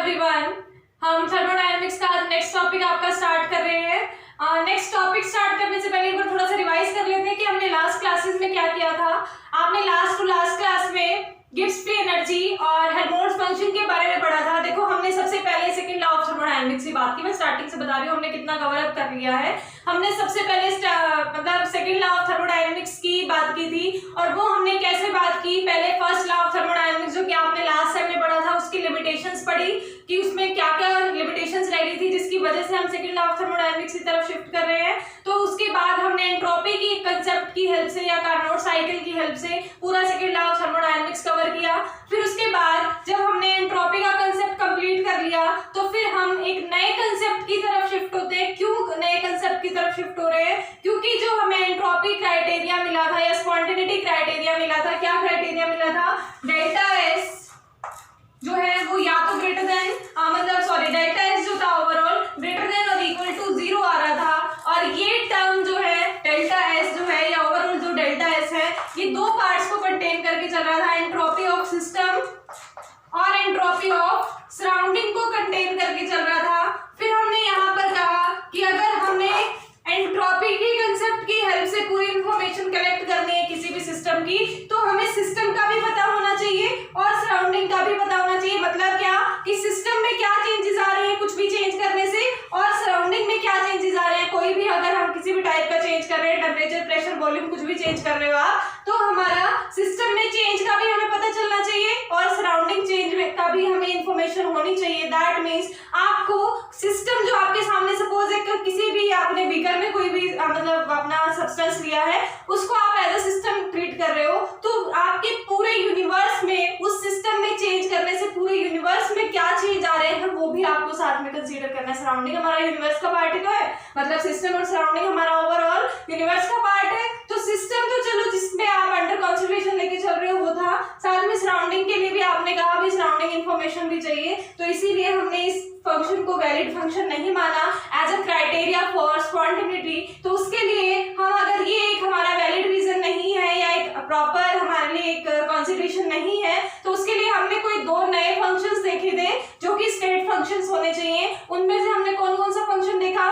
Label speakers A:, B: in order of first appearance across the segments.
A: Everyone, हम thermodynamics का next topic आपका स्टार्ट कर रहे हैं। नेक्स्ट टॉपिक स्टार्ट करने से पहले एक बार थोड़ा सा रिवाइज कर लेते हैं कि हमने लास्ट क्लासेस में क्या किया था। आपने लास्ट क्लास में गिब्स फ्री एनर्जी और हेल्महोल्ट्ज फंक्शन के बारे में पढ़ा था। देखो, हमने सबसे पहले सेकंड लॉ ऑफ थर्मोडायनेमिक्स की बात की। मैं स्टार्टिंग से बता रही हूँ हमने कितना कवर अप कर लिया है। हमने सबसे पहले मतलब सेकंड लॉ ऑफ थर्मोडायनेमिक्स की बात की थी, और वो हमने कैसे बात की। पहले फर्स्ट लॉ ऑफ थर्मोडायनेमिक्स जो कि आपने लास्ट टाइम में पढ़ा था, उसकी लिमिटेशंस पढ़ी कि उसमें क्या क्या लिमिटेशंस रह गई थी जिसकी वजह से हम सेकंड लॉ ऑफ थर्मोडायनेमिक्स की तरफ शिफ्ट कर रहे हैं। तो उसके बाद हमने एंट्रोपी की कंसेप्ट की हेल्प से या कार्नोट साइकिल की हेल्प से पूरा second law of thermodynamics cover किया। फिर उसके बाद जब हमने एंट्रोपी का कंसेप्ट कंप्लीट कर लिया तो फिर हम एक नए कंसेप्ट की तरफ शिफ्ट होते हैं। क्यों नए कंसेप्ट की तरफ शिफ्ट हो रहे हैं? क्योंकि जो हमें एंट्रोपी क्राइटेरिया मिला था या स्पॉन्टेनिटी क्राइटेरिया मिला था, क्या क्राइटेरिया मिला था? डेल्टा एस जो है वो या तो ग्रेटर देन डेल्टा एस जो था ओवरऑल ग्रेटर देन और इक्वल टू 0 आ रहा था। और ये टर्म जो है डेल्टा एस जो है या ओवरऑल जो डेल्टा एस है, ये दो पार्ट्स को कंटेन करके चल रहा था, एंट्रोपी ऑफ सिस्टम और एंट्रोपी ऑफ सराउंडिंग को कंटेन करके चल रहा था। फिर हमने यहाँ पर कहा कि अगर हमें एंट्रोपी की कंसेप्ट की हेल्प से पूरी इंफॉर्मेशन कलेक्ट करनी है किसी भी सिस्टम की, तो हमें सिस्टम का भी पता होना चाहिए और सराउंडिंग का भी पता होना चाहिए। मतलब क्या कि सिस्टम में क्या चेंजेस आ रहे हैं कुछ भी चेंज करने से, और सराउंडिंग में क्या चेंजेस आ रहे हैं। कोई भी अगर हम किसी भी टाइप का चेंज कर रहे हैं, टेम्परेचर, प्रेशर, वॉल्यूम, कुछ भी चेंज कर रहे हो आप, तो हमारा सिस्टम में चेंज का भी हमें पता चलना चाहिए और सराउंडिंग चेंज का भी हमें इंफॉर्मेशन होनी चाहिए। दैट मीन्स आपको सिस्टम जो आपके सामने, सपोज एक किसी भी आपने बीकर में कोई भी मतलब अपना सब्सटेंस लिया है, उसको आप एज अ सिस्टम ट्रीट कर रहे हो, तो आपके पूरे यूनिवर्स में उस सिस्टम में चेंज करने से पूरे यूनिवर्स में क्या चेंज आ रहे हैं वो भी आपको साथ में कंसीडर करना है। सराउंडिंग हमारा यूनिवर्स का पार्ट है, मतलब सिस्टम और सराउंडिंग हमारा ओवरऑल यूनिवर्स का पार्ट है। तो सिस्टम तो चलो जिसमें आप अंडर कंसिडरेशन लेके चल रहे हो वो था, साथ में सराउंडिंग के लिए भी आपने कहा भी सराउंडिंग इंफॉर्मेशन भी चाहिए, तो इसीलिए हमने इस फंक्शन को वैलिड फंक्शन नहीं माना as a criteria for spontaneity. तो उसके लिए हम, अगर ये एक हमारा वैलिड रीजन नहीं है या एक प्रॉपर हमारे लिए एक कंसिडरेशन नहीं है, तो उसके लिए हमने कोई दो नए फंक्शंस देखे थे जो कि स्टेट फंक्शंस होने चाहिए। उनमें से हमने कौन कौन सा फंक्शन देखा?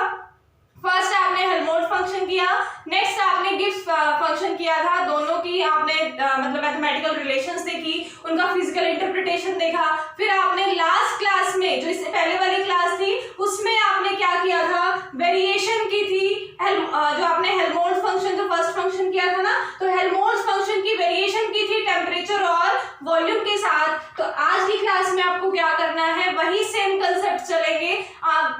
A: फर्स्ट आपने हेल्महोल्ट्ज फंक्शन किया, नेक्स्ट आपने गिब्स फंक्शन किया था। दोनों की आपने मतलब मैथमेटिकल रिलेशंस देखी, उनका फिजिकल इंटरप्रिटेशन देखा। फिर आपने लास्ट क्लास में जो इससे पहले वाली क्लास थी उसमें आपने क्या किया था? वेरिएशन की थी। जो आपने हेल्महोल्ट्ज फंक्शन जो फर्स्ट फंक्शन किया था ना, तो हेल्महोल्ट्ज फंक्शन की वेरिएशन की थी टेम्परेचर और वॉल्यूम के साथ। तो आज की क्लास में आपको क्या करना है, वही सेम कंसेप्ट चलेंगे।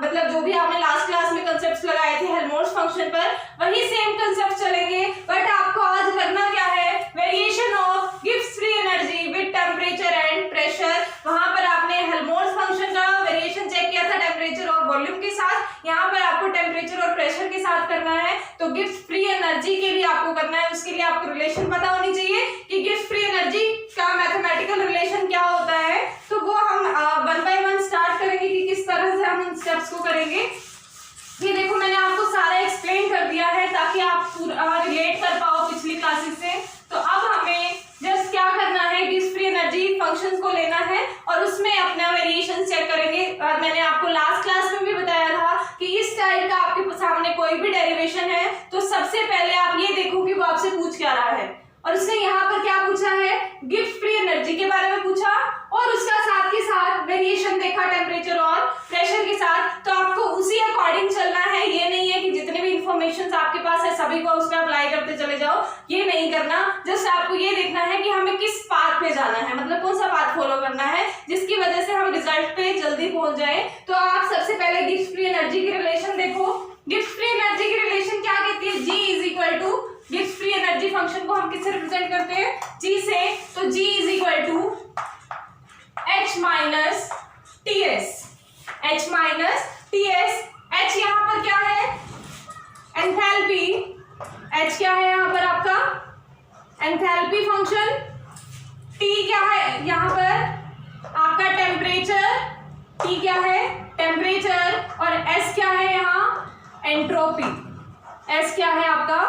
A: मतलब जो भी आपने लास्ट क्लास में कंसेप्ट लगाए थे हेल्महोल्ट्ज फंक्शन पर, वही सेम कंसेप्ट चलेंगे। बट आपको आज करना क्या है? Variation of Gibbs free energy with temperature and pressure. वहां पर आपने हेल्महोल्ट्ज फंक्शन का वेरिएशन चेक किया था टेम्परेचर और वॉल्यूम के साथ, यहाँ पर आपको टेम्परेचर और प्रेशर के साथ करना है। तो गिब्स फ्री एनर्जी के लिए आपको करना है, उसके लिए आपको रिलेशन पता होनी चाहिए कि गिब्स फ्री एनर्जी का मैथमेटिकल रिलेशन क्या होता है। तो वो हम वन बाय वन स्टार्ट करेंगे कि किस तरह से हम इन स्टेप्स को करेंगे। ये देखो, मैंने आपको सारा एक्सप्लेन कर दिया है ताकि आप रिलेट कर पाओ पिछली क्लासेस से। तो अब हमें जस्ट क्या करना है, गिब्स फ्री एनर्जी फंक्शंस को लेना है और उसमें अपना वेरिएशन चेक करेंगे। और मैंने आपको लास्ट क्लास में भी बताया था कि इस टाइप का आपके सामने कोई भी डेरिवेशन है तो सबसे पहले आप ये देखो कि वो आपसे पूछ क्या रहा है। और उसने यहाँ पर क्या पूछा है? गिब्स फ्री एनर्जी के बारे में पूछा और उसका साथ के साथ वेरिएशन देखा टेम्परेचर और प्रेशर के साथ। तो आपको उसी अकॉर्डिंग चलना है। ये नहीं है कि जितने भी इंफॉर्मेशन आपके पास है सभी को उस पर अप्लाई करते चले जाओ, ये नहीं करना। जस्ट आपको ये देखना है कि हमें किस पाथ पे जाना है, मतलब कौन सा पाथ फॉलो करना है जिसकी वजह से हम रिजल्ट पे जल्दी पहुंच जाए। तो आप सबसे पहले गिब्स फ्री एनर्जी की रिलेशन देखो। गिब्स फ्री एनर्जी की रिलेशन क्या कहती है? G is equal to, Gibbs free energy function को हम किससे रिप्रेजेंट करते हैं? G से। तो G is equal to H minus TS। H minus TS। H यहाँ पर क्या है? एंथैल्पी। H क्या है यहाँ पर आपका? Enthalpy function. T क्या है यहाँ पर? आपका टेम्परेचर। T क्या है? टेम्परेचर। और S क्या है यहाँ? एंट्रोपी। S क्या है आपका?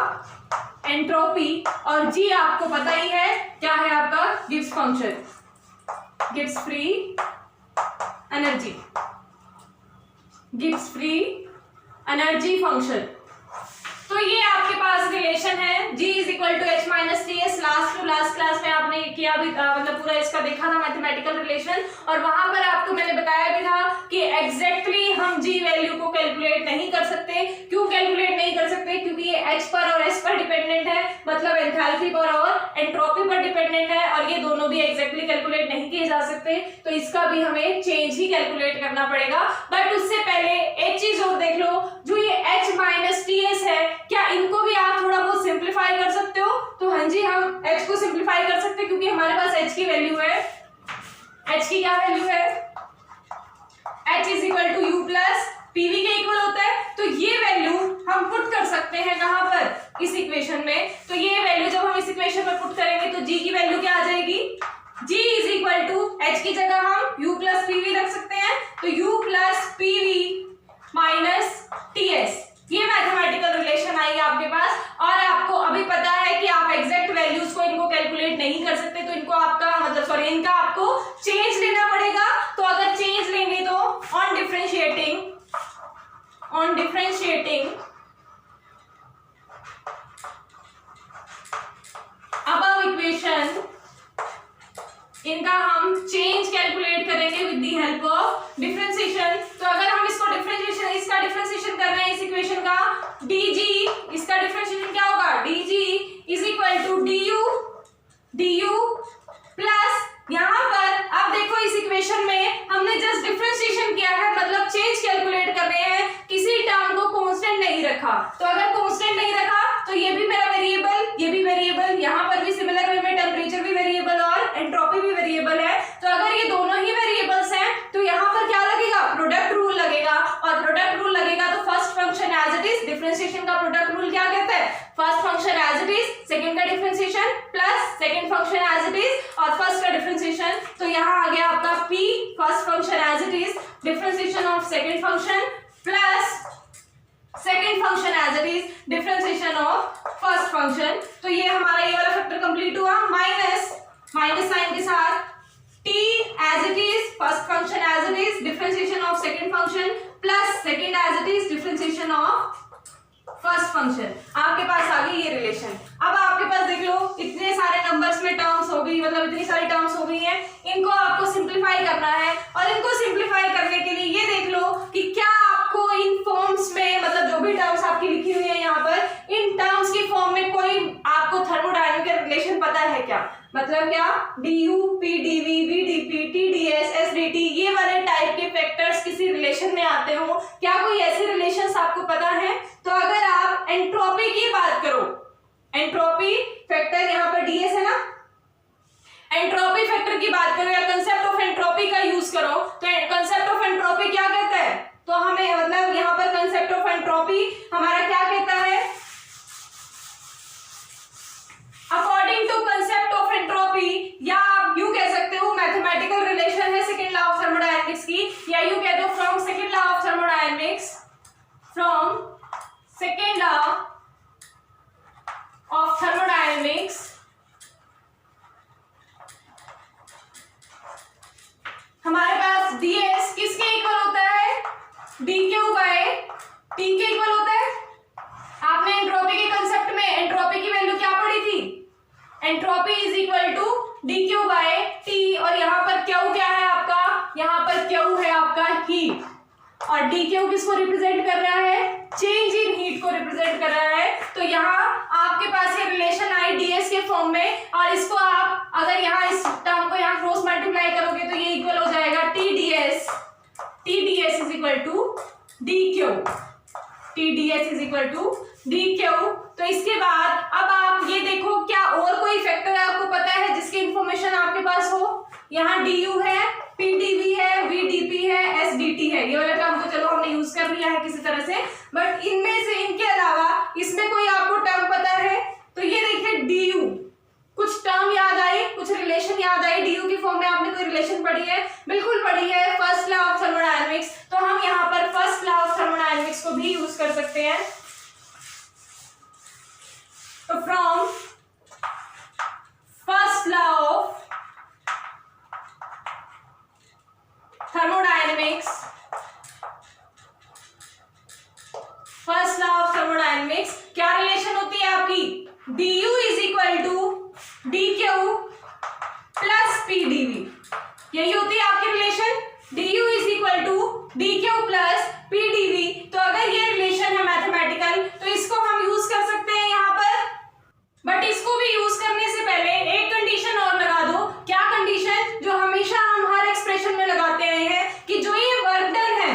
A: एंट्रोपी। और G आपको पता ही है क्या है आपका? Gibbs function, Gibbs free energy, Gibbs free energy function. तो ये आपके पास रिलेशन है G is equal to H minus T S. Last to last class में आपने किया भी मतलब पूरा इसका देखा था मैथमेटिकल रिलेशन, और वहां पर आपको मैंने बताया भी था कि एग्जैक्टली हम G वैल्यू को कैलकुलेट नहीं कर सकते। क्यों कैलकुलेट नहीं कर सकते? क्योंकि ये H पर और S पर डिपेंडेंट है, मतलब एंथैल्पी पर और एंट्रोपी पर डिपेंडेंट है, और ये दोनों भी एग्जैक्टली कैलकुलेट नहीं किए जा सकते। तो इसका भी हमें चेंज ही कैलकुलेट करना पड़ेगा। बट उससे पहले एक चीज और देख लो, जो ये H माइनस टी एस है, क्या इनको भी आप थोड़ा बहुत सिंप्लीफाई कर सकते हो? तो हाँ जी, हम H को सिंप्लीफाई कर सकते हैं, क्योंकि हमारे पास H की वैल्यू है। H की क्या वैल्यू है? H is equal to U plus PV के इक्वल होता है। तो ये वैल्यू हम पुट कर सकते हैं कहां पर? इस इक्वेशन में। तो ये वैल्यू जब हम इस इक्वेशन में पुट करेंगे तो G की वैल्यू क्या आ जाएगी? G is equal to H की जगह हम U प्लस पीवी रख सकते हैं, तो U plus PV minus T S. ये मैथमेटिकल रिलेशन आई आपके पास, और आपको अभी पता है कि आप एग्जैक्ट वैल्यूज को इनको कैलकुलेट नहीं कर सकते, तो इनको आपका मतलब सॉरी इनका आपको चेंज लेना पड़ेगा। तो अगर चेंज लेंगे तो ऑन डिफरेंशिएटिंग अबव इक्वेशन, इनका हम चेंज कैलकुलेट करेंगे with the help of differentiation. तो अगर हम इसको डिफरेंशिएशन, इसका डिफरेंशिएशन कर रहे हैं इस इक्वेशन का, dg, इसका डिफरेंशिएशन क्या होगा? dg is equal to du plus, यहां पर अब देखो इस इक्वेशन में हमने जस्ट डिफरेंशिएशन किया है, मतलब चेंज कैलकुलेट कर रहे हैं, किसी टर्म को कांस्टेंट नहीं रखा। तो अगर कांस्टेंट नहीं रखा तो ये भी मेरा वेरिएबल, ये भी वेरिएबल, यहां पर भी सिमिलर वे में टेम्परेचर भी वेरिएबल और एंट्रोपी भी वेरिएबल है। तो अगर ये दोनों ही वेरिएबल्स हैं तो यहां पर क्या लगेगा? प्रोडक्ट रूल लगेगा, और प्रोडक्ट रूल लगेगा तो first function as it is, differentiation का प्रोडक्ट रूल क्या कहता है? First function as it is, second का differentiation plus second function as it is, और फर्स्ट का डिफरेंशिएशन। तो यहां आ गया आपका p, first function as it is, differentiation of second function plus second function as it is, differentiation of first function. तो ये हमारा ये वाला फैक्टर कंप्लीट हुआ, माइनस साइन के साथ t as it is, first function as it is, differentiation of second function plus second as it is, differentiation of first function. आपके पास आ गई ये रिलेशन। अब आपके पास देख लो इतने सारे नंबर्स में टर्म्स हो गई, मतलब इतनी सारी टर्म्स हो गई हैं, इनको आपको सिंप्लीफाई करना है। और इनको सिंप्लीफाई करने के लिए ये देख लो कि क्या आपको इन फॉर्म्स में, मतलब जो भी टर्म्स आपकी लिखी हुई है यहाँ पर, इन टर्म्स की फॉर्म में कोई आपको थर्मोडायनामिक रिलेशन पता है क्या? मतलब क्या? du, pdv, vdp, tds, sdt, ये वाले टाइप के फैक्टर्स किसी रिलेशन में आते हो क्या? कोई ऐसे रिलेशंस आपको पता है? तो अगर आप एंट्रोपी की बात करो, एंट्रोपी फैक्टर यहाँ पर ds है ना, एंट्रोपी फैक्टर की बात करो या कंसेप्ट ऑफ एंट्रोपी का यूज करो, तो कंसेप्ट ऑफ एंट्रोपी क्या कहता है? तो हमें मतलब यहाँ पर कंसेप्ट ऑफ एंट्रोपी हमारा क्या कहता है? According to concept of entropy, या आप यूं कह सकते हो मैथमेटिकल रिलेशन है सेकंड लॉ ऑफ थर्मोडायनेमिक्स की, या यूं कह दो from second law of thermodynamics, from second law of thermodynamics हमारे पास ds किसके इक्वल होता है? dq बाय t के इक्वल होता है। आपने एंट्रोपी के कंसेप्ट में एंट्रोपी की वैल्यू क्या पढ़ी थी? Entropy is equal to dq by t, और यहाँ पर q क्या है आपका? यहाँ पर q है आपका हीट, और dq किसको रिप्रेजेंट कर रहा है? चेंज इन हीट को रिप्रेजेंट कर रहा है। तो यहाँ आपके पास ये रिलेशन आई ds के फॉर्म में, और इसको आप अगर यहाँ इस टर्म को यहाँ क्रॉस मल्टीप्लाई करोगे तो ये इक्वल हो जाएगा tds is equal to dq, tds is equal to dq। तो इसके बाद अब आप ये देखो, क्या और कोई फैक्टर आपको पता है जिसकी इंफॉर्मेशन आपके पास हो? यहाँ du है, pdv है, vdp है, sdt है, ये वाला टर्म तो चलो हमने यूज कर लिया है किसी तरह से, बट इनमें से इनके अलावा इसमें कोई आपको टर्म पता है? तो ये देखिए du, कुछ टर्म याद आई, कुछ रिलेशन याद आई? du की फॉर्म में आपने कोई रिलेशन पढ़ी है? बिल्कुल पढ़ी है, फर्स्ट लॉ ऑफ थर्मोडायनेमिक्स। तो हम यहाँ पर फर्स्ट लॉ ऑफ थर्मोडायनेमिक्स को भी यूज कर सकते हैं। तो from first law of thermodynamics thermodynamics, first law of thermodynamics, क्या रिलेशन होती है आपकी, du is equal to dq plus p dv, यही होती है आपकी relation, du is equal to dq plus p dv। तो अगर ये रिलेशन है मैथमेटिकल तो इसको हम यूज कर सकते हैं यहाँ पर, बट इसको भी यूज करने से पहले एक कंडीशन और लगा दो। क्या कंडीशन, जो हमेशा हम हर एक्सप्रेशन में लगाते आए हैं कि जो ये वर्क डन है,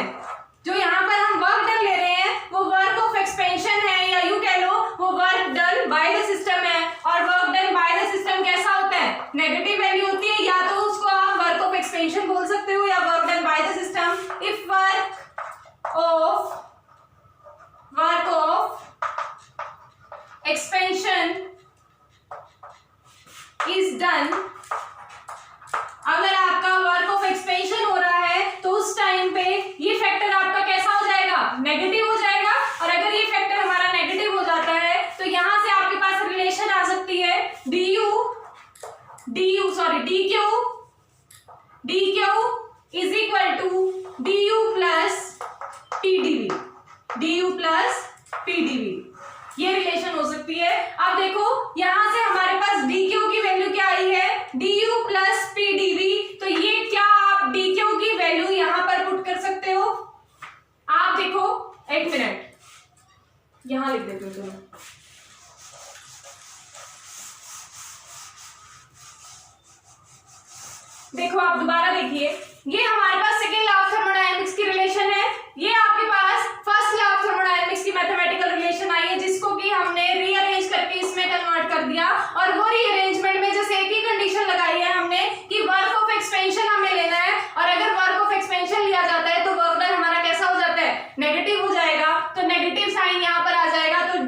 A: जो यहाँ पर हम वर्क डन ले रहे हैं वो वर्क ऑफ एक्सपेंशन है, या यूं कह लो वो work done by the system है। और work done by the system कैसा होता है, नेगेटिव वैल्यू होती है, या तो उसको आप वर्क ऑफ एक्सपेंशन बोल सकते हो या work done by the system. If work of expansion is done, अगर आपका वर्क ऑफ एक्सपेंशन हो रहा है तो उस टाइम पे ये फैक्टर आपका कैसा हो जाएगा, नेगेटिव हो जाएगा। और अगर ये फैक्टर हमारा नेगेटिव हो जाता है तो यहां से आपके पास रिलेशन आ सकती है dq is equal to du plus pdv, ये रिलेशन हो सकती है। अब देखो यहां से हमारे पास dq की वैल्यू क्या आई है, du प्लस pdv, तो ये क्या आप dq की वैल्यू यहां पर पुट कर सकते हो। आप देखो, एक मिनट यहां लिख देते हो तुम्हें, देखो आप दोबारा देखिए, ये हमारे पास सेकेंड लॉ ऑफ थर्मोडायनेमिक्स की रिलेशन है, ये आपके पास फर्स्ट लॉ ऑफ थर्मोडायनेमिक्स की मैथमेटिकल रिलेशन आई है, जिसको कि हमने रीअरेंज करके इसमें कन्वर्ट कर दिया। और वो रीअरेंजमेंट में जैसे एक ही कंडीशन लगाई है हमने कि वर्क ऑफ एक्सपेंशन हमें लेना है, और अगर वर्क ऑफ एक्सपेंशन लिया जाता है तो वर्क डन हमारा कैसा हो जाता है, नेगेटिव हो जाएगा। तो नेगेटिव साइन यहाँ पर आ जाएगा, तो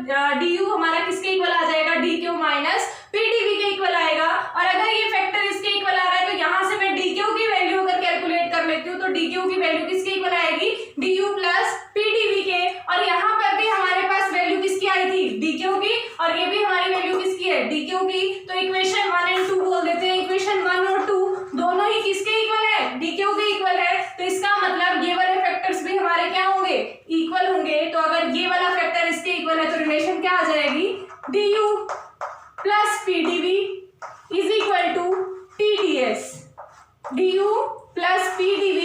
A: du हमारा किसके इक्वल आ जाएगा, dq माइनस pdv के इक्वल आएगा। और अगर ये फैक्टर इसके इक्वल आ रहा है तो यहाँ से मैं dq की वैल्यू अगर कैलकुलेट कर लेती हूँ तो dq की वैल्यू किसके इक्वल आएगी, du प्लस pdv के। और यहाँ पर भी हमारे पास वैल्यू किसकी आई थी, dq की, और ये भी हमारी वैल्यू किसकी है, dq की। तो इक्वेशन 1 और 2 बोल देते हैं, इक्वेशन 1 और 2 दोनों ही किसके इक्वल है, dq के इक्वल है। तो इसका मतलब ये वाले फैक्टर्स भी हमारे क्या होंगे, इक्वल होंगे। तो अगर ये वाला फैक्टर इसके इक्वल है तो रिलेशन क्या आ जाएगी, du plus pdv is equal to tds, du plus pdv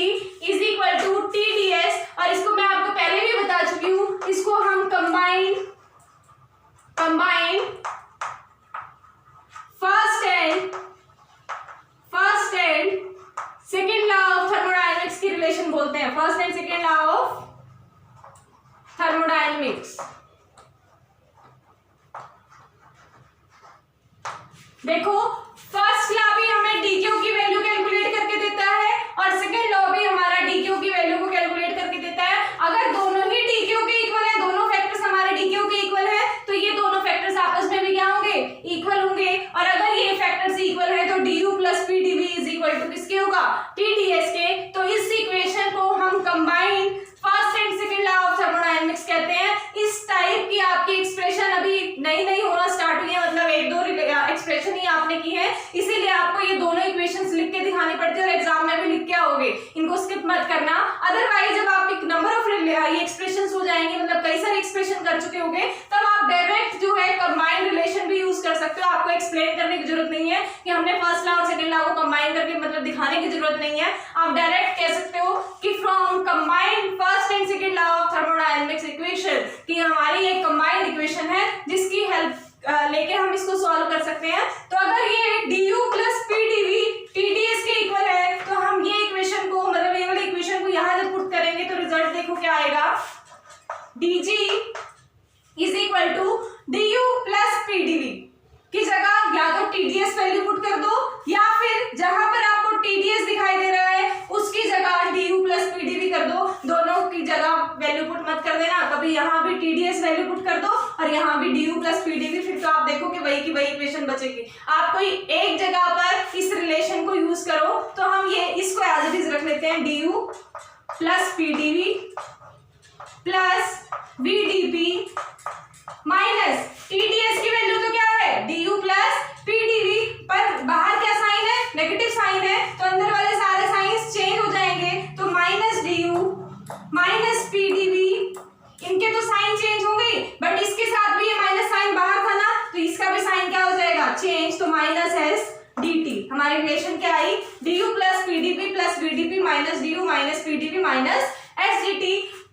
A: is equal to tds। और इसको मैं आपको पहले भी बता चुकी हूँ, इसको हम combine first and second law of thermodynamics की रिलेशन बोलते हैं, first and second law of thermodynamics. देखो फर्स्ट लॉ भी हमें dq की वैल्यू कैलकुलेट करके देता है और सेकंड लॉ भी हमारा dq की वैल्यू को कैलकुलेट करके देता है। अगर दोनों ही dq के इक्वल है, दोनों फैक्टर्स हमारे dq के इक्वल है, तो ये दोनों फैक्टर्स आपस में भी क्या होंगे, इक्वल होंगे। और अगर ये फैक्टर्स इक्वल है तो du plus pdv is equal to किसके होगा, tds के। तो इस इक्वेशन को हम combine first and second law of thermodynamics कहते हैं। इस टाइप की आपकी एक्सप्रेशन अभी नई होना स्टार्ट हुई है, मतलब एक दो एक्सप्रेशन ही आपने की है, इसीलिए आपको ये दोनों इक्वेशंस लिख के दिखानी पड़ती है और एग्जाम में भी लिख के आओगे, इनको स्किप मत करना। अदरवाइज जब आप नंबर ऑफ ये एक्सप्रेशंस हो जाएंगे, मतलब कई सारे एक्सप्रेशन कर चुके होंगे, तब आप डायरेक्ट जो है कंबाइंड रिलेशन भी यूज कर सकते हो। आपको एक्सप्लेन करने की जरूरत नहीं है कि हमने फर्स्ट लॉ और सेकंड लॉ को कंबाइन करके, मतलब दिखाने की जरूरत नहीं है। आप डायरेक्ट कह सकते हो कि from combined first and second law of thermodynamics equation, कि हमारी एक कंबाइंड इक्वेशन है जिसकी हेल्प लेके हम इसको सॉल्व कर सकते हैं। तो अगर ये du प्लस pdv tds के इक्वल है तो हम ये इक्वेशन को, मतलब ये वाली इक्वेशन को यहाँ जब पुट करेंगे तो रिजल्ट देखो क्या आएगा, dg is equal to du plus pdv की जगह या तो tds वैल्यू पुट कर दो, या फिर जहां पर आपको tds दिखाई दे रहा है उसकी जगह du प्लस pdv कर दो। दोनों की जगह वैल्यू पुट मत कर देना, कभी यहाँ भी tds वैल्यू पुट कर दो और यहाँ भी du प्लस pdv, फिर तो आप देखो कि वही की वही इक्वेशन बचेगी। आप कोई एक जगह पर इस रिलेशन को यूज करो, तो हम ये इसको एज इट इज रख लेते हैं, du plus pdv plus vdp minus tds की वैल्यू तो क्या है, du प्लस pdv, पर बाहर क्या साइन है, नेगेटिव साइन है, तो अंदर वाले सारे साइंस चेंज हो जाएंगे, तो माइनस माइनस पीडीवी, इनके तो साइन चेंज हो गई, बट इसके साथ भी ये माइनस साइन बाहर था ना, तो इसका भी साइन क्या हो जाएगा, चेंज, तो माइनस एस dt। हमारी रिलेशन क्या आई, du plus PDP plus BDP minus du minus PDP minus S dt।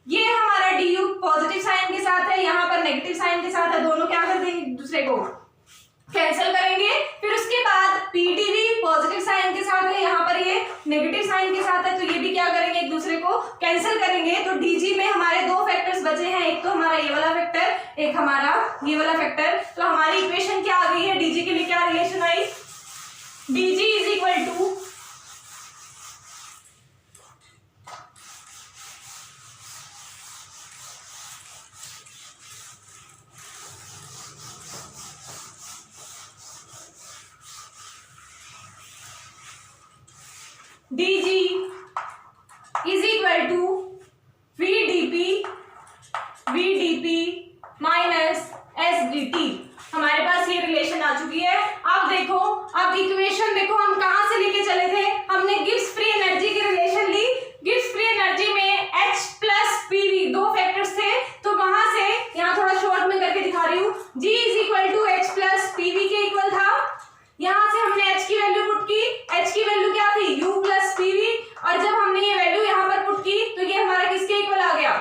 A: ये हमारा du पॉजिटिव साइन के साथ है, यहाँ पर नेगेटिव साइन के साथ है, दोनों क्या कर देंगे एक दूसरे को कैंसिल करेंगे। फिर उसके बाद पीडीवी पॉजिटिव साइन के साथ है, यहाँ पर ये नेगेटिव साइन के साथ है, तो ये भी क्या करेंगे एक दूसरे को कैंसिल करेंगे। तो डीजी में हमारे दो फैक्टर्स बचे हैं, एक तो हमारा ये वाला फैक्टर, एक हमारा ये वाला फैक्टर। तो हमारी इक्वेशन क्या आ गई है, डीजी के लिए क्या रिलेशन आई, DG is equal to dg is equal to vdp minus sdt। हमारे पास ये रिलेशन आ चुकी है। अब देखो, अब इक्वेशन देखो हम कहां से लेके चले थे, हमने गिब्स फ्री एनर्जी की रिलेशन ली। गिब्स फ्री एनर्जी में H प्लस पीवी दो फैक्टर्स थे, तो वहां से यहाँ थोड़ा शॉर्ट में करके दिखा रही हूँ, G is equal to H plus PV के इक्वल था। यहां से हमने H की वैल्यू पुट की, H की वैल्यू क्या थी, U प्लस पीवी, और जब हमने ये वैल्यू यहाँ पर पुट की तो ये हमारा किसके इक्वल आ गया,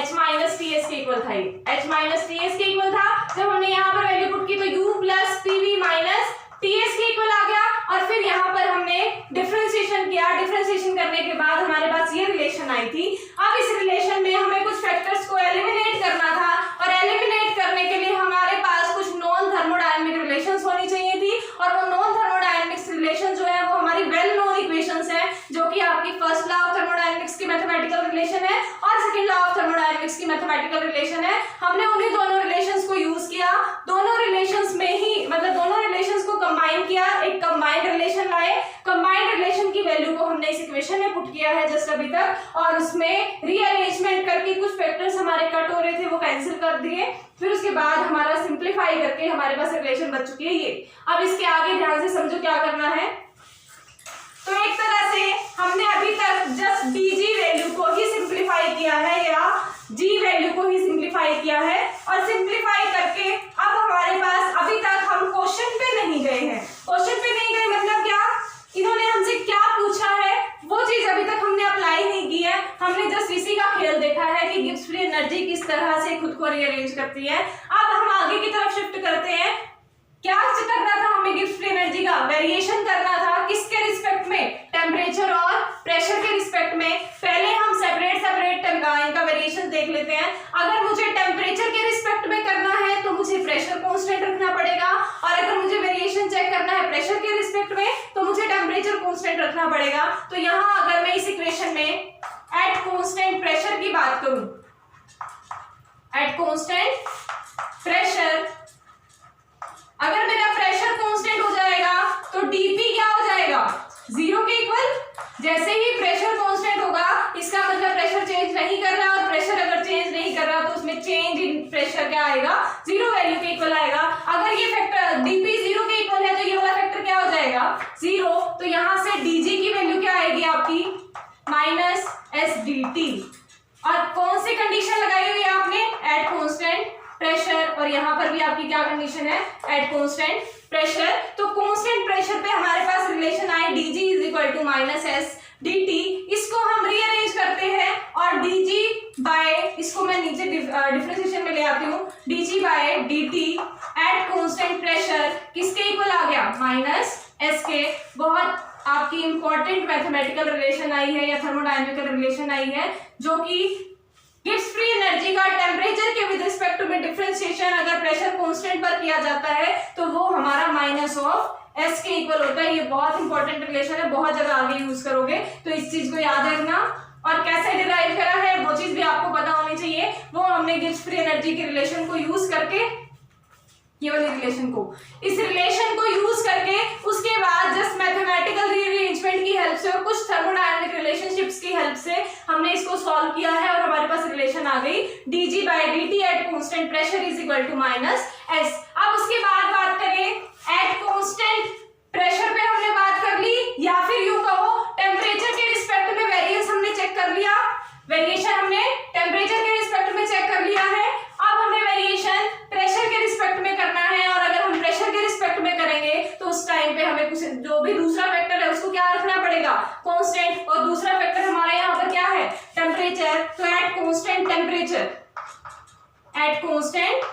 A: H माइनस टी एस के इक्वल था, H माइनस टी एस के इक्वल था। जब हमने यहाँ पर वैल्यू पुट की तो U plus PV minus T S के इक्वल आ गया, और फिर यहाँ पर हमने डिफरेंशिएशन किया। डिफरेंशिएशन करने के बाद हमारे पास ये रिलेशन आई थी। अब इस रिलेशन में हमें कुछ फैक्टर्स को एलिमिनेट करना था, और एलिमिनेट करने के लिए हमारे पास कुछ नॉन थर्मोडायनेमिक रिलेशंस होनी चाहिए थी, और वो नॉन थर्मोडायनेमिक्स रिलेशन जो है वो हमारी वेल नोन इक्वेशंस है, जो कि आपकी फर्स्ट लॉ ऑफ थर्मोडायनेमिक्स की मैथमेटिकल रिलेशन है और सेकंड लॉ ऑफ थर्मोडायनेमिक्स की मैथमेटिकल रिलेशन है। हमने उन्हीं दोनों रिलेशंस को यूज किया, दोनों रिलेशंस में ही मतलब दोनों रिलेशंस को कंबाइन किया, एक कंबाइंड रिलेशन लाए। कंबाइंड रिलेशन की वैल्यू को हमने इस इक्वेशन में पुट किया है जस्ट अभी तक, और उसमें रीअरेंजमेंट करके कुछ फैक्टर्स हमारे कट हो रहे थे वो कैंसिल कर दिए। फिर उसके बाद हमारा सिंप्लीफाई करके हमारे पास रिलेशन बच चुकी है ये। अब इसके आगे ध्यान से समझो क्या करना है। तो एक तरह से हमने अभी तक जस्ट डीजी वैल्यू को ही सिंप्लीफाई किया है, या जी वैल्यू को ही सिंप्लीफाई किया है, और सिंप्लीफाई करके अब हमारे पास अभी तक हम क्वेश्चन पे नहीं गए हैं। क्वेश्चन पे नहीं गए मतलब क्या, इन्होंने हमसे क्या पूछा है वो चीज अभी तक हमने अप्लाई नहीं की है। हमने जस्ट इसी का खेल देखा है कि गिब्स फ्री एनर्जी किस तरह से खुद को रीअरेंज करती है। अब हम आगे की तरफ शिफ्ट करते हैं। क्या करना था हमें गिब्स फ्री एनर्जी का, वेरिएशन करना था किसके रिस्पेक्ट में, टेम्परेचर और प्रेशर के रिस्पेक्ट में। पहले हम सेपरेट इनका वेरिएशन देख लेते हैं। अगर मुझे टेम्परेचर के रिस्पेक्ट में करना है तो मुझे प्रेशर कांस्टेंट रखना पड़ेगा, और अगर मुझे वेरिएशन चेक करना है प्रेशर के रिस्पेक्ट में तो मुझे टेम्परेचर कांस्टेंट रखना पड़ेगा। तो यहाँ अगर मैं इस इक्वेशन में एट कांस्टेंट प्रेशर की बात करूं, एट कांस्टेंट प्रेशर, अगर मेरा प्रेशर कांस्टेंट हो जाएगा तो डीपी क्या हो जाएगा, जीरो के इक्वल। जैसे ही प्रेशर कांस्टेंट होगा इसका मतलब प्रेशर चेंज नहीं कर रहा, और प्रेशर अगर चेंज नहीं कर रहा तो उसमें चेंज इन प्रेशर क्या आएगा, जीरो वैल्यू के इक्वल आएगा। अगर ये फैक्टर डीपी जीरो के इक्वल है तो ये वाला फैक्टर क्या हो जाएगा, जीरो। तो यहां से डीजी की वैल्यू क्या आएगी आपकी, माइनस एस डी टी। और कौन सी कंडीशन लगाई हुई है आपने, एट कांस्टेंट प्रेशर, और यहाँ पर भी आपकी क्या कंडीशन है, एट कांस्टेंट प्रेशर। तो कांस्टेंट प्रेशर पे हमारे पास रिलेशन आए DG is equal to minus S D T. इसको हम रीअरेंज करते हैं, और डीजी बाय, इसको मैं नीचे डिफरेंशिएशन में ले आती हूँ, DG by D T at constant pressure किसके इक्वल आ गया, माइनस एस के। बहुत आपकी इंपॉर्टेंट मैथमेटिकल रिलेशन आई है या थर्मोडायनेमिकल रिलेशन आई है, जो कि गिब्स फ्री एनर्जी का टेम्परेचर के विद रिस्पेक्ट टू में डिफरेंशिएशन अगर प्रेशर कांस्टेंट पर किया जाता है तो वो हमारा माइनस ऑफ एस के इक्वल होता है। ये बहुत इंपॉर्टेंट रिलेशन है, बहुत जगह आगे यूज करोगे, तो इस चीज को याद रखना। और कैसे डिराइव करा है वो चीज भी आपको पता होनी चाहिए। वो हमने गिब्स फ्री एनर्जी के रिलेशन को यूज करके, ये वाले रिलेशन को, इस रिलेशन को यूज करके उसके बाद जस्ट मैथमेटिकल रीअरेंजमेंट की हेल्प से और कुछ थर्मोडायनेमिक रिलेशनशिप्स की हेल्प से हमने इसको सॉल्व किया है, और हमारे पास रिलेशन आ गई dg by dt at constant pressure is equal to minus S. अब उसके बाद बात करें एट कांस्टेंट प्रेशर पे हमने बात कर ली, या फिर यूं कहो टेम्परेचर के रिस्पेक्ट में टेम्परेचर, तो eight constant temperature, at constant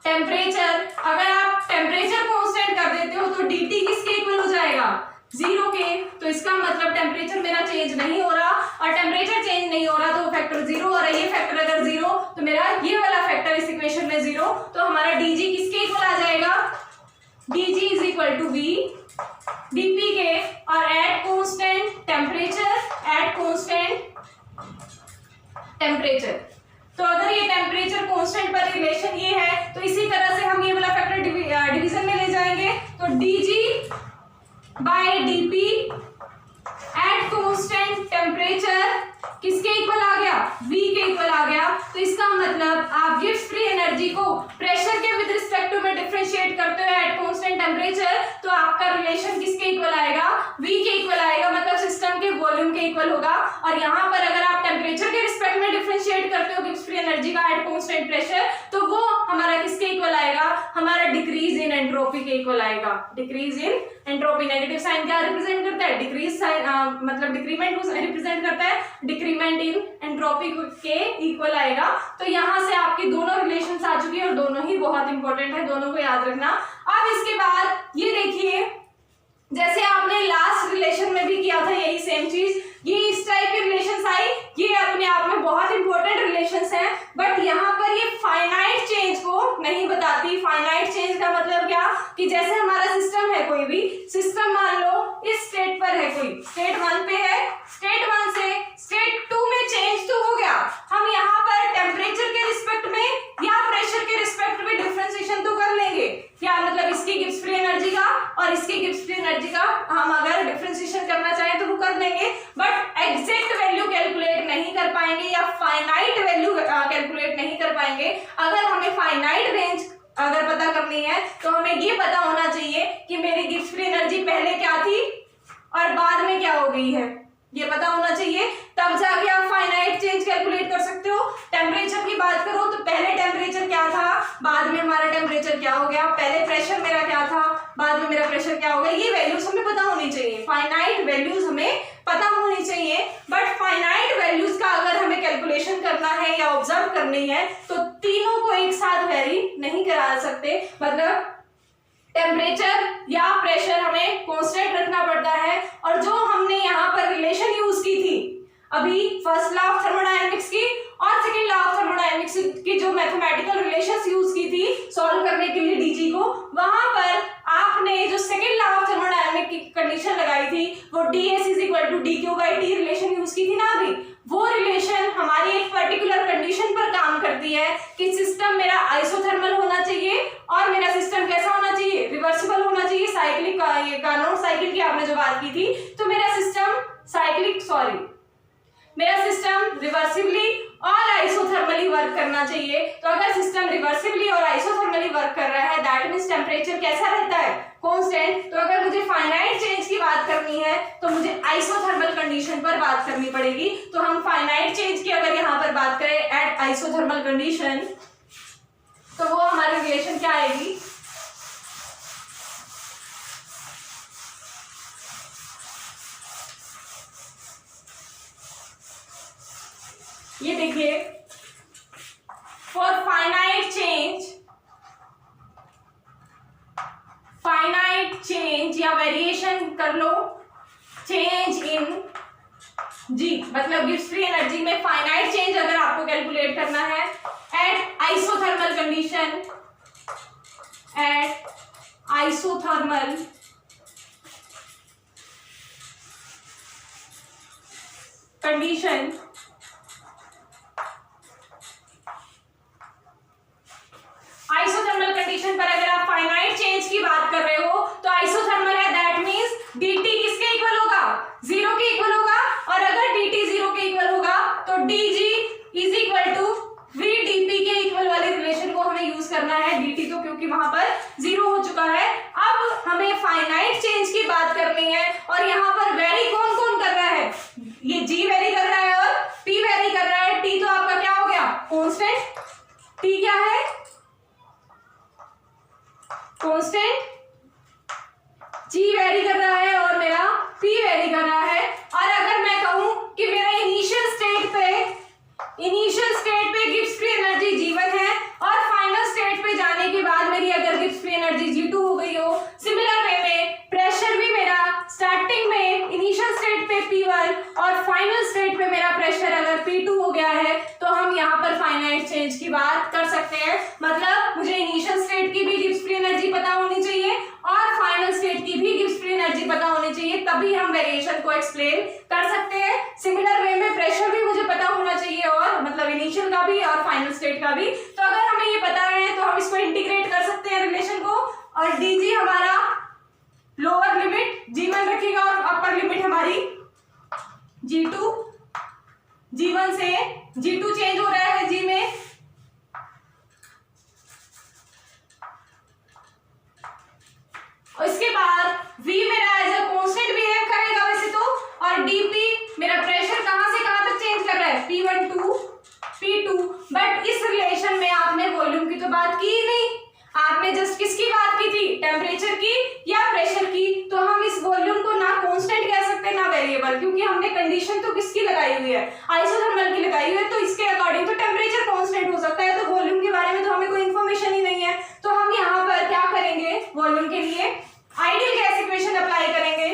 A: temperature अगर आप टेम्परेचर कांस्टेंट कर देते हो तो dt किसके इक्वल हो जाएगा, 0 के। तो इसका मतलब टेम्परेचर मेरा चेंज नहीं हो रहा, और टेम्परेचर चेंज नहीं हो रहा तो फैक्टर 0, और ये फैक्टर अगर 0 तो मेरा ये वाला फैक्टर इस इक्वेशन में 0, तो हमारा dg किसके इक्वल आ जाएगा, dg is equal to v dp के, और at constant temperature, at constant temperature. तो अगर ये टेम्परेचर कांस्टेंट पर रिलेशन ये है, तो इसी तरह से हम ये वाला फैक्टर डिवीजन में ले जाएंगे, तो dg by dp at constant temperature किसके इक्वल आ गया, v के इक्वल आ गया। तो इसका मतलब आप गिब्स फ्री एनर्जी को प्रेशर के विद रिस्पेक्ट टू में डिफरेंशिएट करते हो एट कांस्टेंट टेम्परेचर, तो आपका रिलेशन किसके इक्वल आएगा, v के इक्वल आएगा, मतलब सिस्टम के वॉल्यूम के इक्वल होगा। और यहाँ पर अगर आप टेम्परेचर के रिस्पेक्ट में डिफरेंशिएट करते हो गिब्स फ्री एनर्जी का एट कांस्टेंट प्रेशर, तो वो हमारा किसके इक्वल आएगा, हमारा डिक्रीज इन एंट्रोपी के इक्वल आएगा। Decrease in entropy, negative sign क्या रिप्रेजेंट करता है, डिक्रीज साइन, मतलब डिक्रीमेंट को रिप्रेजेंट करता है, डिक्रीमेंट इन एंट्रोपी के इक्वल आएगा। तो यहाँ से आपकी दोनों रिलेशंस आ चुकी है और दोनों ही बहुत इंपॉर्टेंट है, दोनों को याद रखना। अब इसके बाद ये देखिए, जैसे आपने लास्ट रिलेशन में भी किया था यही सेम चीज, ये इस टाइप की रिलेशंस आई, ये अपने आप में बहुत इंपॉर्टेंट रिलेशंस हैं, बट यहाँ पर ये फाइनाइट चेंज को नहीं बताती। फाइनाइट चेंज का मतलब क्या, कि जैसे हमारा सिस्टम है, कोई भी सिस्टम मान लो इस स्टेट पर है, कोई स्टेट 1 पे है, स्टेट 1 से स्टेट 2 में चेंज तो हो गया, हम यहाँ पर टेम्परेचर के रिस्पेक्ट में या प्रेशर के रिस्पेक्ट में डिफरेंशिएशन तो कर लेंगे, क्या मतलब इसकी गिब्स फ्री एनर्जी का और इसकी गिब्स फ्री एनर्जी का हम अगर डिफरेंशिएशन करना चाहें तो वो कर लेंगे, बट एग्जैक्ट वैल्यू कैलकुलेट नहीं कर पाएंगे या फाइनाइट वैल्यू कैलकुलेट नहीं कर पाएंगे। अगर हमें फाइनाइट रेंज अगर पता करनी है तो हमें ये पता होना चाहिए कि मेरी गिब्स फ्री एनर्जी पहले क्या थी और बाद में क्या हो गई है, ये पता होना चाहिए, तब जाके आप फाइनाइट चेंज कैलकुलेट कर सकते हो। टेम्परेचर की बात करो तो पहले टेम्परेचर क्या था, बाद में हमारा टेम्परेचर क्या हो गया, पहले प्रेशर मेरा क्या था, बाद में मेरा प्रेशर क्या हो गया, ये वैल्यूज हमें पता होनी चाहिए, फाइनाइट वैल्यूज हमें पता होनी चाहिए। बट फाइनाइट वैल्यूज का अगर हमें कैलकुलेशन करना है या ऑब्जर्व करनी है तो तीनों को एक साथ वेरी नहीं करा सकते, मतलब टेम्परेचर या प्रेशर हमें कांस्टेंट रखना पड़ता है। और जो हमने यहाँ पर रिलेशन यूज की थी अभी फर्स्ट लॉ ऑफ थर्मोडायनेमिक्स की और सेकंड लॉ ऑफ थर्मोडायनेमिक्स की जो मैथमेटिकल रिलेशंस यूज की थी सॉल्व करने के लिए डीजी को, वहां पर आपने जो सेकंड लॉ ऑफ थर्मोडायनेमिक्स की कंडीशन लगाई थी वो ds is equal to dq/t relation use की थी ना अभी, वो रिलेशन हमारी एक पर्टिकुलर कंडीशन पर काम करती है कि सिस्टम मेरा आइसोथर्मल होना चाहिए और मेरा सिस्टम कैसा होना चाहिए, रिवर्सिबल होना चाहिए। साइक्लिक ये कार्नोट साइकिल की आपने जो बात की थी, तो मेरा सिस्टम रिवर्सिबली और आइसोथर्मली वर्क करना चाहिए। तो अगर सिस्टम रिवर्सिबली और आइसोथर्मली वर्क कर रहा है दैट मींस टेम्परेचर कैसा रहता है, कांस्टेंट। तो अगर मुझे फाइनाइट चेंज की बात करनी है तो मुझे आइसोथर्मल कंडीशन पर बात करनी पड़ेगी। तो हम फाइनाइट चेंज की अगर यहाँ पर बात करें एट आइसोथर्मल कंडीशन तो वो हमारी रिलेशन क्या आएगी, ये देखिए, फॉर फाइनाइट चेंज या वेरिएशन कर लो, चेंज इन जी मतलब गिब्स फ्री एनर्जी में फाइनाइट चेंज अगर आपको कैलकुलेट करना है at isothermal condition, at isothermal condition isothermal condition पर अगर आप फाइनाइट चेंज की बात कर रहे हो तो आइसोथर्मल है दैट मींस dt किसके इक्वल होगा, 0 के इक्वल होगा। और अगर dt 0 के इक्वल होगा तो dg is equal to v dp के इक्वल वाले रिलेशन को हमें यूज करना है। dt तो क्योंकि वहां पर 0 हो चुका है, अब हमें फाइनाइट चेंज की बात करनी है और यहाँ पर वेरी कौन कौन कर रहा है, ये g वेरी कर रहा है और p वेरी कर रहा है। t तो आपका क्या हो गया, कांस्टेंट, t क्या है कांस्टेंट, g वेरी कर रहा है और मेरा p वेरी कर रहा है। और अगर मैं कहूं कि मेरा इनिशियल स्टेट पे पे P1 और फाइनल स्टेट पे मेरा प्रेशर अगर P2 हो गया है तो हम यहाँ पर फाइनाइट चेंज की बात कर सकते हैं। मतलब मुझे इनिशियल स्टेट की भी गिब्स फ्री एनर्जी पता होनी चाहिए और फाइनल स्टेट की भी गिब्स फ्री एनर्जी पता होनी चाहिए, तभी हम वेरिएशन को एक्सप्लेन कर सकते हैं। सिमिलर वे में प्रेशर भी मुझे पता होना चाहिए, और मतलब इनिशियल का भी और फाइनल स्टेट का भी। तो अगर हमें ये पता है तो हम इसको इंटीग्रेट कर सकते हैं रिलेशन को, और dg हमारा लोअर लिमिट g1 रखेगा और अपर लिमिट हमारी g2, g1 से g2 चेंज हो रहा है g में, और इसके बाद v मेरा एज अ कांस्टेंट बिहेव करेगा वैसे तो, और dp मेरा प्रेशर कहां से कहां तक चेंज कर रहा है P1 to P2। बट इस रिलेशन में आपने वॉल्यूम की तो बात की ही नहीं, आपने जस्ट किसकी बात की थी, टेम्परेचर की या प्रेशर की। तो हम इस वॉल्यूम को ना कांस्टेंट कह सकते ना वेरिएबल, क्योंकि हमने कंडीशन तो किसकी लगाई हुई है, आइसोथर्मल की लगाई हुई है। तो इसके अकॉर्डिंग तो टेम्परेचर कांस्टेंट हो सकता है, तो वॉल्यूम के बारे में तो हमें कोई इन्फॉर्मेशन ही नहीं है। तो हम यहाँ पर क्या करेंगे, वॉल्यूम के लिए आइडियल गैस इक्वेशन अप्लाई करेंगे।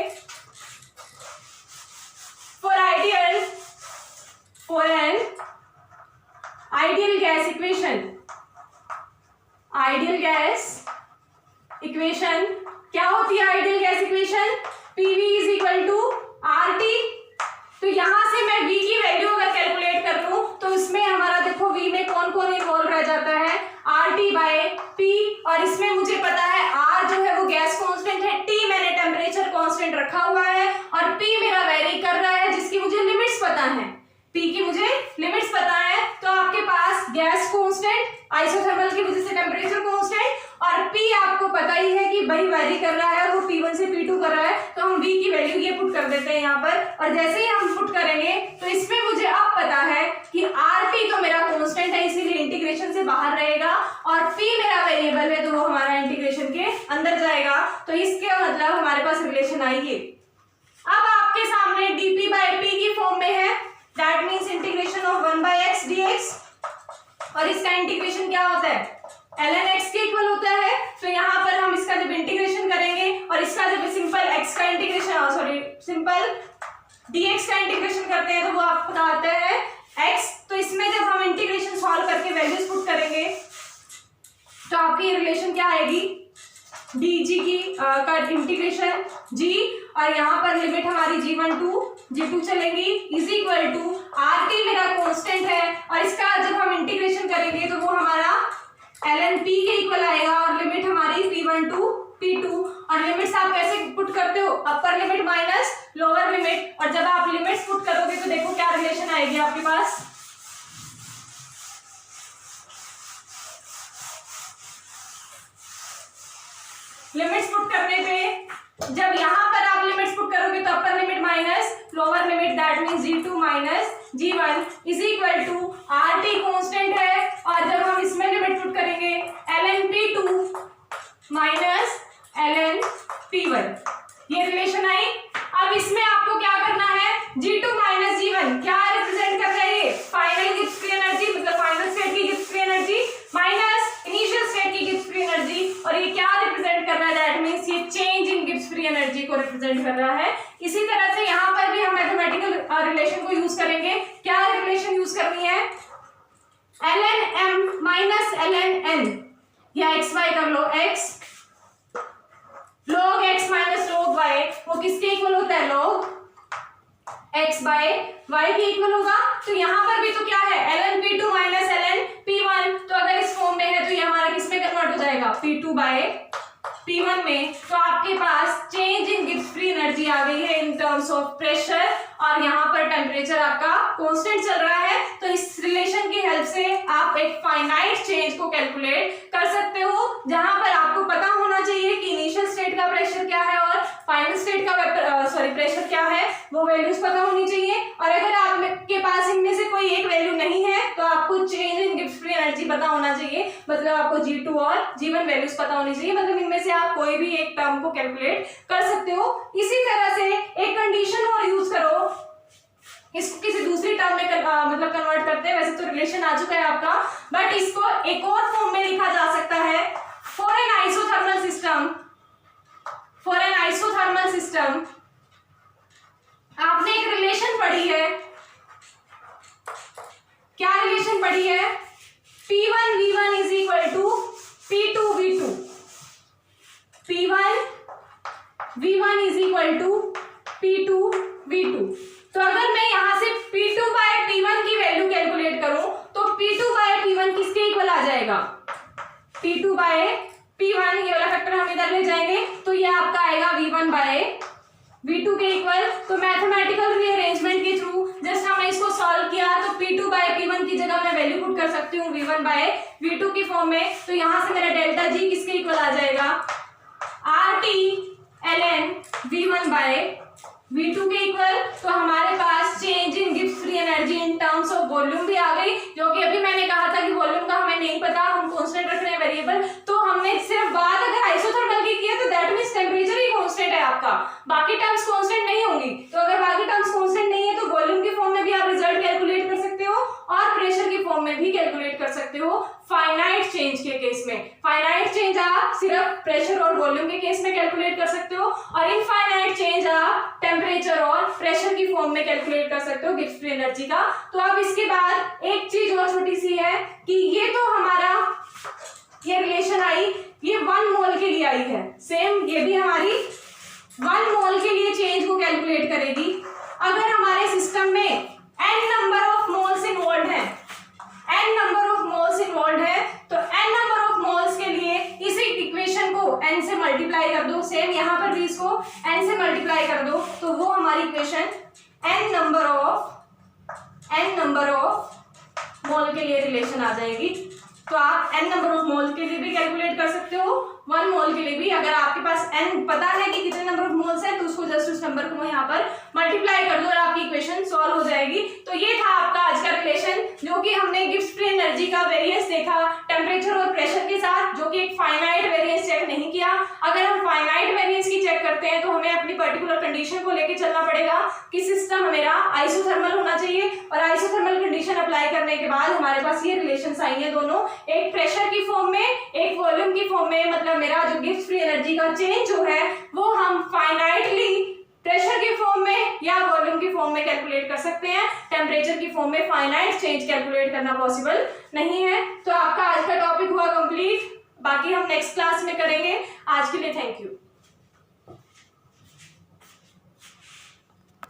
A: For an ideal gas equation, ideal gas equation क्या होती है, ideal gas equation PV is equal to RT। तो यहां से मैं V की वैल्यू अगर कैलकुलेट कर लूं तो इसमें हमारा देखो V में कौन कौन इन्वॉल्व रह जाता है, RT बाय P, और इसमें मुझे पता है R जो है वो गैस कांस्टेंट है, T मैंने टेम्परेचर कांस्टेंट रखा हुआ है, और P मेरा वेरी कर रहा है जिसकी मुझे लिमिट्स पता है, P की मुझे लिमिट्स पता है। तो आपके पास गैस कांस्टेंट, आइसोथर्मल की वजह से टेम्परेचर कांस्टेंट, और P आपको पता ही है कि भाई वेरी कर रहा है और वो P1 से P2 कर रहा है, तो हम V की वैल्यू ये पुट कर देते हैं यहाँ पर। और जैसे ही हम पुट करेंगे तो इसमें मुझे अब पता है कि RT तो मेरा कांस्टेंट है, इसीलिए इंटीग्रेशन से बाहर रहेगा, और P मेरा वेरिएबल है तो वो हमारा इंटीग्रेशन के अंदर जाएगा। तो इसके मतलब हमारे पास रिलेशन आई है। अब आपके सामने dP बाय P की फॉर्म में है, that means integration of 1/x dx, और इसका इंटीग्रेशन क्या होता है, ln x के इक्वल होता है। तो यहाँ पर हम इसका जब इंटीग्रेशन करेंगे और इसका जब सिंपल x का इंटीग्रेशन सिंपल dx का इंटीग्रेशन करते हैं तो वो आपको आता है x। तो इसमें जब हम इंटीग्रेशन सॉल्व करके वैल्यूज पुट करेंगे तो आपकी रिलेशन क्या आएगी, dg की का इंटीग्रेशन g, और यहाँ पर लिमिट हमारी g1 to g2 चलेगी, इज इक्वल टू RT मेरा कांस्टेंट है, और इसका जब हम इंटीग्रेशन करेंगे तो वो हमारा ln P के इक्वल आएगा, और लिमिट हमारी P1 to P2। और लिमिट्स आप कैसे पुट करते हो, अपर लिमिट माइनस लोअर लिमिट, और जब आप लिमिट्स पुट करोगे तो देखो क्या रिलेशन आएगी आपके पास, लिमिट्स पुट करने पे जब यहाँ पर आप लिमिट्स पुट करोगे तो upper limit minus lower limit, that means g2 minus g1 is equal to RT constant है, और जब हम इसमें लिमिट पुट करेंगे ln P2 minus ln P1, ये रिलेशन आई। अब इसमें आपको क्या करना है, g2 माइनस g1 क्या रिप्रेजेंट कर रहा है, फाइनल गिब्स फ्री एनर्जी, मतलब फाइनल स्टेट की Gibbs free energy minus initial state की गिब्स फ्री एनर्जी, और ये क्या रिप्रेजेंट कर रहा है, दैट मींस ये change in Gibbs free energy को रिप्रेजेंट कर रहा है। इसी तरह से यहाँ पर भी हम मैथमेटिकल रिलेशन को यूज करेंगे। क्या रिलेशन यूज करनी है, ln m minus ln n, या xy कर लो, x log x minus log y, वो किसके इक्वल होता है, log x बाय y के इक्वल होगा। तो यहाँ पर भी तो क्या है, ln P2 minus ln P1, तो अगर इस फॉर्म में है तो ये हमारा किस में कन्वर्ट हो जाएगा, P2 बाय P1 में। तो आपके पास change in Gibbs free energy आ गई है इन टर्म्स ऑफ प्रेशर, और यहाँ पर टेम्परेचर आपका कांस्टेंट चल रहा है। तो इस रिलेशन की हेल्प से आप एक फाइनाइट चेंज को कैलकुलेट कर सकते हो, जहां पर आपको पता होना चाहिए कि इनिशियल स्टेट का प्रेशर क्या है और फाइनल स्टेट का प्रेशर क्या है, वो वैल्यूज पता होनी चाहिए। और अगर आपके पास इनमें से कोई एक वैल्यू नहीं है तो आपको change in Gibbs free energy पता होना चाहिए, मतलब आपको g2 और g1 वैल्यूज पता होनी चाहिए, मतलब इनमें से आप कोई भी एक टर्म को कैलकुलेट कर सकते हो। इसी तरह से एक कंडीशन और यूज करो, इसको किसी दूसरी टर्म में मतलब कन्वर्ट करते हैं। वैसे तो रिलेशन आ चुका है आपका, बट इसको एक और फॉर्म में लिखा जा सकता है, फॉर एन आइसोथर्मल सिस्टम आपने एक रिलेशन पढ़ी है, क्या रिलेशन पढ़ी है? P1V1 is equal to P2V2, P1V1 is equal to P2V2। तो अगर मैं यहां से P2/P1 की वैल्यू कैलकुलेट करूं तो P2/P1 किसके इक्वल आ जाएगा? P2/P1, ये वाला फैक्टर हम इधर ले जाएंगे तो ये आपका आएगा V1/V2 के इक्वल। तो मैथमेटिकल रीअरेंजमेंट के थ्रू जस्ट हमने इसको सॉल्व किया तो P2/P1 की जगह मैं वैल्यू पुट कर सकती हूँ V1/V2 की फॉर्म में। तो यहां से मेरा डेल्टा G किसके इक्वल आ जाएगा? RT/ln V1/V2 के इक्वल। तो हमारे पास change in Gibbs free energy in terms of volume भी आ गई, जो कि अभी मैंने कहा था कि वॉल्यूम का हमें नहीं पता, हम कांस्टेंट रख रहे हैं वेरिएबल। तो हमने सिर्फ बात अगर आइसोथर्मल की है तो that means temperature he constant है आपका, बाकी टर्म्स कांस्टेंट नहीं होंगी। तो अगर बाकी टर्म्स कांस्टेंट नहीं है तो वॉल्यूम की फॉर्म में भी आप रिजल्ट कैलकुलेट कर सकते हो और प्रेशर की फॉर्म में भी कैलकुलेट कर सकते हो फाइनाइट चेंज के केस में। फाइनाइट चेंज आप सिर्फ प्रेशर और वॉल्यूम के केस में कैलकुलेट कर सकते हो और इनफाइनाइट चेंज आप टेम्परेचर और प्रेशर की फॉर्म में कैलकुलेट कर सकते हो गिब्स फ्री एनर्जी का। तो अब इसके बाद एक चीज और छोटी सी है कि ये तो हमारा ये रिलेशन आई, ये 1 मोल के लिए आई है, सेम ये भी हमारी 1 मोल के लिए चेंज को कैलकुलेट करेगी। अगर हमारे सिस्टम में n number of moles involve है, n number of moles involve है, तो n नंबर ऑफ मोल्स के लिए इसी इक्वेशन को n से मल्टीप्लाई कर दो, सेम यहाँ पर भी इसको n से मल्टीप्लाई कर दो तो वो हमारी equation n number of mole के लिए रिलेशन आ जाएगी। तो आप n नंबर ऑफ मोल के लिए भी कैलकुलेट कर सकते हो, 1 मोल के लिए भी। अगर आपके पास n पता है कि कितने नंबर ऑफ मोल्स है तो उसको जस्ट उस नंबर को यहाँ पर मल्टीप्लाई कर दो और आपकी इक्वेशन सॉल्व हो जाएगी। तो ये था आपका आज का रिलेशन, जो कि हमने गिब्स फ्री एनर्जी का वेरिएंस देखा टेम्परेचर और प्रेशर के साथ, जो कि एक फाइनाइट वेरिएंस चेक नहीं किया। अगर हम फाइनाइट वेरिएंस की चेक करते हैं तो हमें अपनी पर्टिकुलर कंडीशन को लेकर चलना पड़ेगा कि सिस्टम मेरा आइसोथर्मल होना चाहिए और आइसोथर्मल कंडीशन अप्लाई करने के बाद हमारे पास ये रिलेशंस आई हैं दोनों, एक प्रेशर की फॉर्म में एक वॉल्यूम की फॉर्म में। मतलब मेरा जो गिब्स फ्री एनर्जी का चेंज जो है वो हम फाइनाइटली प्रेशर की फॉर्म में या वॉल्यूम की फॉर्म में कैलकुलेट कर सकते हैं, टेम्परेचर की फॉर्म में फाइनाइट चेंज कैलकुलेट करना पॉसिबल नहीं है। तो आपका आज का टॉपिक हुआ कंप्लीट, बाकी हम नेक्स्ट क्लास में करेंगे। आज के लिए थैंक यू।